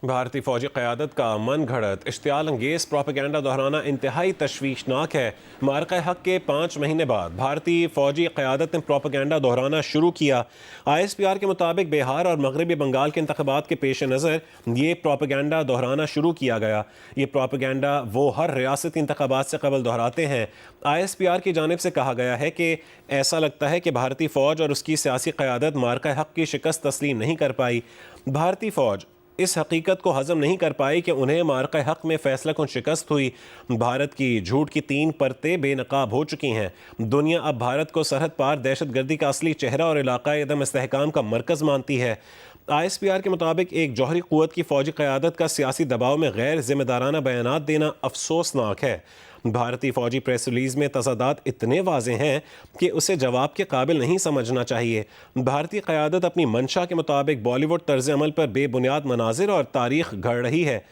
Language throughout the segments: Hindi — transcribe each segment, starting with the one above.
भारतीय फौजी क़यादत का मन घड़त इश्तियाल अंगेज़ प्रोपेगेंडा दोहराना इंतहाई तशवीशनाक है। मार्का हक के 5 महीने बाद भारतीय फौजी क़यादत ने प्रोपेगेंडा दोहराना शुरू किया। ISPR के मुताबिक बिहार और मगरबी बंगाल के इंतख़ाबात के पेश नज़र ये प्रोपेगेंडा दोहराना शुरू किया गया। ये प्रोपेगेंडा वो हर रियासती इंतख़ाबात से कबल दोहराते हैं। ISPR की जानिब से कहा गया है कि ऐसा लगता है कि भारतीय फ़ौज और उसकी सियासी क़यादत मार्का हक की शिकस्त तस्लीम नहीं कर पाई। भारतीय फ़ौज इस हकीकत को हजम नहीं कर पाई कि उन्हें मार्का हक में फैसला कुन शिकस्त हुई। भारत की झूठ की 3 परतें बेनकाब हो चुकी हैं। दुनिया अब भारत को सरहद पार दहशतगर्दी का असली चेहरा और इलाकाई अदम इस्तेहकाम का मरकज़ मानती है। ISPR के मुताबिक एक जौहरी क़ुव्वत की फ़ौजी क़यादत का सियासी दबाव में गैर जिम्मेदाराना बयानात देना अफसोसनाक है। भारतीय फ़ौजी प्रेस रिलीज़ में तज़ादात इतने वाज़े हैं कि उसे जवाब के काबिल नहीं समझना चाहिए। भारतीय क़यादत अपनी मंशा के मुताबिक बॉलीवुड तर्ज अमल पर बेबुनियाद मनाजिर और तारीख़ गढ़ रही है।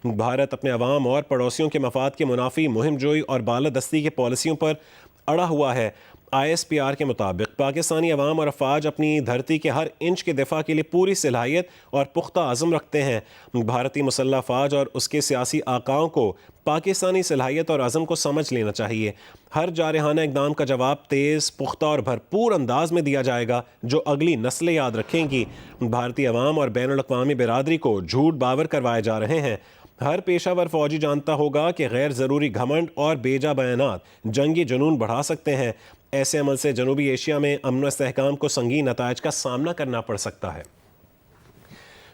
भारत अपने अवाम और पड़ोसियों के मफाद के मुनाफी मुहिम जोई और बालादस्ती की पॉलिसियों पर अड़ा हुआ है। ISPR के मुताबिक पाकिस्तानी अवाम और अफवाज अपनी धरती के हर इंच के दिफा के लिए पूरी सलाहियत और पुख्ता आज़म रखते हैं। भारतीय मुसल्लह फ़ौज और उसके सियासी आकाओं को पाकिस्तानी सलाहियत और अज़म को समझ लेना चाहिए। हर जारहाना इकदाम का जवाब तेज़, पुख्ता और भरपूर अंदाज में दिया जाएगा, जो अगली नस्लें याद रखेंगी। भारतीय अवाम और बैनुल अक़वामी बिरादरी को झूठ बावर करवाए जा रहे हैं। हर पेशावर फौजी जानता होगा कि गैर ज़रूरी घमंड और बेजा बयानात जंगी जुनून बढ़ा सकते हैं। ऐसे अमल से जनूबी एशिया में अमन व इस्तेहकाम को संगीन नताइज का सामना करना पड़ सकता है।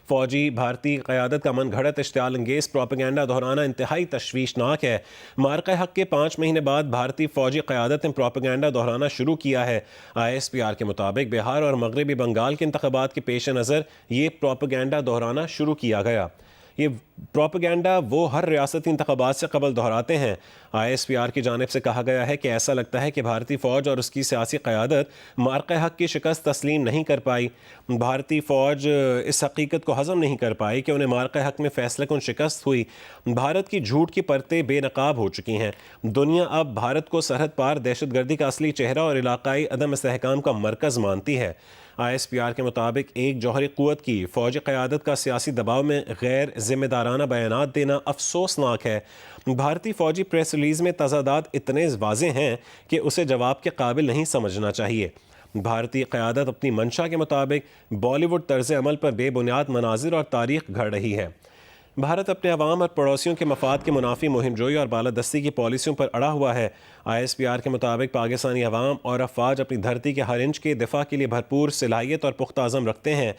फौजी भारतीय क़यादत का मन घड़त इश्तियाल अंगेज़ प्रोपेगेंडा दोहराना इंतहाई तशवीशनाक है। मार्का हक के 5 महीने बाद भारतीय फौजी क़यादत ने प्रोपेगेंडा दोहराना शुरू किया है। ISPR के मुताबिक बिहार और मगरबी बंगाल के इंतख़ाबात के पेश नज़र ये प्रोपेगेंडा दोहराना शुरू किया गया। ये प्रोपेगेंडा वो हर रियासती इंतख़ाबात से कबल दोहराते हैं। ISPR की जानिब से कहा गया है कि ऐसा लगता है कि भारतीय फ़ौज और उसकी सियासी क़यादत मार्का हक की शिकस्त तस्लीम नहीं कर पाई। भारतीय फ़ौज इस हकीकत को हजम नहीं कर पाई कि उन्हें मार्का हक में फैसला कुन शिकस्त हुई। भारत की झूठ की परतें बेनकाब हो चुकी हैं। दुनिया अब भारत को सरहद पार दहशतगर्दी का असली चेहरा और इलाकाई अदम इस्तेहकाम का मरकज़ मानती है। ISPR के मुताबिक एक जौहरी क़ुव्वत की फ़ौजी क़यादत का सियासी दबाव में गैर जिम्मेदाराना बयानात देना अफसोसनाक है। भारतीय फ़ौजी प्रेस रिलीज़ में तज़ादात इतने वाज़े हैं कि उसे जवाब के काबिल नहीं समझना चाहिए। भारतीय क़यादत अपनी मंशा के मुताबिक बॉलीवुड तर्ज अमल पर बेबुनियाद मनाजिर और तारीख़ घड़ रही है। भारत अपने अवाम और पड़ोसियों के मफाद के मुनाफी मुहिम जोई और बालादस्ती की पॉलिसियों पर अड़ा हुआ है। ISPR के मुताबिक पाकिस्तानी अवाम और अफवाज अपनी धरती के हर इंच के दिफा के लिए भरपूर सलाहियत और पुख्ता आज़म रखते हैं।